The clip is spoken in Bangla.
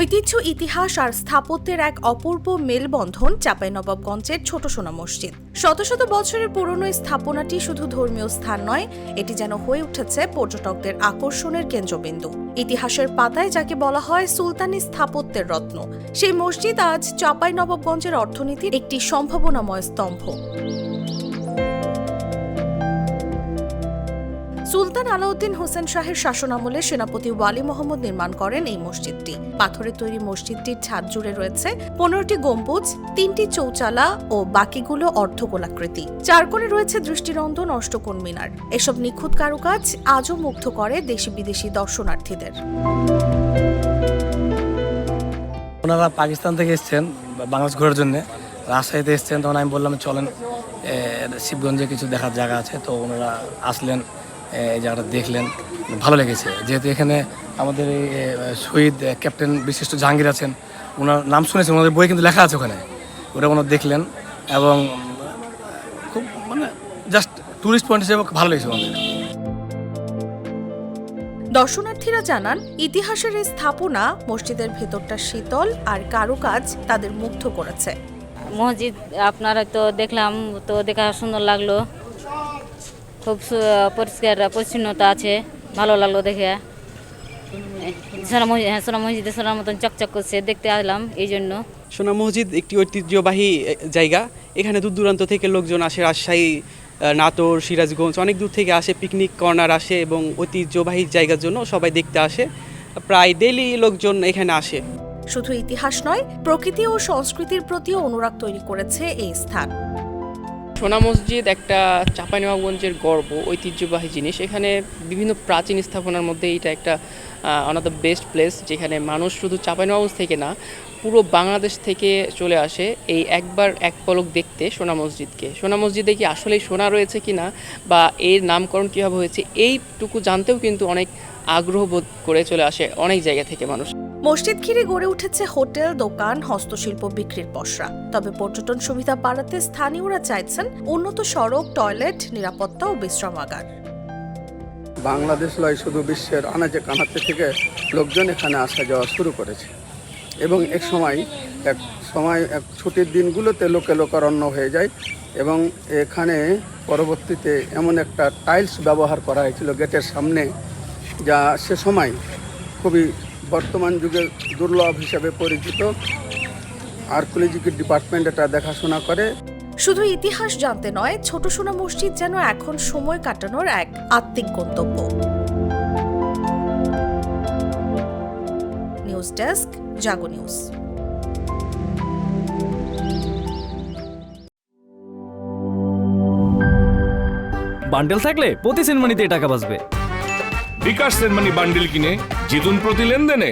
ঐতিহ্য, ইতিহাস আর স্থাপত্যের এক অপূর্ব মেলবন্ধন চাঁপাইনবাবগঞ্জের ছোট সোনা মসজিদ। শত শত বছরের পুরনো এই স্থাপনাটি শুধু ধর্মীয় স্থান নয়, এটি যেন হয়ে উঠেছে পর্যটকদের আকর্ষণের কেন্দ্রবিন্দু। ইতিহাসের পাতায় যাকে বলা হয় সুলতানি স্থাপত্যের রত্ন, সেই মসজিদ আজ চাঁপাইনবাবগঞ্জের অর্থনীতির একটি সম্ভাবনাময় স্তম্ভ। সুলতান আলাউদ্দিন হোসেন শাহের শাসনামলে সেনাপতি ওয়ালি মোহাম্মদ নির্মাণ করেন এই মসজিদটি। পাথরের তৈরি মসজিদটির ছাদ জুড়ে রয়েছে 15টি গম্বুজ, 3টি চৌচালা ও বাকিগুলো অর্ধগোলাকৃতি। চার কোণে রয়েছে দৃষ্টিনন্দন অষ্টকোণ মিনার। এসব নিখুঁত কারুকাজ আজও মুগ্ধ করে দেশি বিদেশি দর্শনার্থীদের। ওনারা পাকিস্তান থেকে এসছেন বাংলাদেশ ঘোরার জন্য, রাজশাহীতে এসছেন। তখন আমি বললাম চলেন শিবগঞ্জে কিছু দেখার জায়গা আছে, তো ওনারা আসলেন, এই জায়গাটা দেখলেন, ভালো লেগেছে। যেহেতু এখানে আমাদের এই শহীদ ক্যাপ্টেন বিশিষ্ট জাহাঙ্গীর আছেন, ওনার নাম শুনেছি, ওনাদের বই কিন্তু লেখা আছে ওখানে, ওরা ওনারা দেখলেন এবং খুব জাস্ট ট্যুরিস্ট পয়েন্ট হিসেবে ভালো লেগেছে আমাদের। দর্শনার্থীরা জানান, ইতিহাসের এই স্থাপনা, মসজিদের ভেতরটা শীতল আর কারুকাজ তাদের মুগ্ধ করেছে। মসজিদ আপনারা তো দেখলাম, তো দেখা সুন্দর লাগলো, খুব পরিষ্কার পরিচ্ছন্নতা আছে, ভালো লাগলো দেখে। সোনা মসজিদে সোনার মতন চকচক করছে, দেখতে আসলাম এই জন্য। সোনা মসজিদ একটি ঐতিহ্যবাহী জায়গা। এখানে দূর দূরান্ত থেকে লোকজন আসে, রাজশাহী, নাটোর, সিরাজগঞ্জ, অনেক দূর থেকে আসে, পিকনিক কর্নার আসে এবং ঐতিহ্যবাহী জায়গার জন্য সবাই দেখতে আসে। প্রায় ডেইলি লোকজন এখানে আসে। শুধু ইতিহাস নয়, প্রকৃতি ও সংস্কৃতির প্রতিও অনুরাগ তৈরি করেছে এই স্থান। সোনা মসজিদ একটা চাঁপাইনবাবগঞ্জের গর্ব, ঐতিহ্যবাহী জিনিস। এখানে বিভিন্ন প্রাচীন স্থাপনার মধ্যে এটা একটা one of the best place, যেখানে মানুষ শুধু চাঁপাইনবাবগঞ্জ থেকে না, পুরো বাংলাদেশ থেকে চলে আসে এই একবার এক পলক দেখতে সোনা মসজিদকে। সোনা মসজিদে কি আসলেই সোনা রয়েছে কিনা বা এর নামকরণ কীভাবে হয়েছে, এইটুকু জানতেও কিন্তু অনেক আগ্রহ বোধ করে চলে আসে অনেক জায়গা থেকে মানুষ। মসজিদ ঘিরে গড়ে উঠেছে হোটেল, দোকান, হস্তশিল্প বিক্রির পসরা। তবে পর্যটন সুবিধা বাড়াতে স্থানীয়রা চাইছেন উন্নত সড়ক, টয়লেট, নিরাপত্তা ও বিশ্রামাগার। বাংলাদেশ নয়, শুধু বিশ্বের আনাচে কানাচে থেকে লোকজন এখানে আসা যাওয়া শুরু করেছে এবং এক সময় ছুটির দিনগুলোতে লোকারণ্য হয়ে যায় এবং এখানে পরবর্তীতে এমন একটা টাইলস ব্যবহার করা হয়েছিল গেটের সামনে, যা সে সময় খুবই বর্তমান যুগের দুর্লভ হিসেবে পরিচিত। আর্কিওলজিক্যাল ডিপার্টমেন্ট এটা দেখাশোনা করে। শুধু ইতিহাস জানতে নয়, ছোট সোনা মসজিদ যেন এখন সময় কাটানোর এক আত্মিক গন্তব্য। নিউজ ডেস্ক, জাগো নিউজ। বান্ডেল থাকলে প্রতি সেনমানিতে টাকা বাঁচবে। বিকাশ সেনমানি বান্ডেল কিনে জিতুন প্রতি লেনদেনে।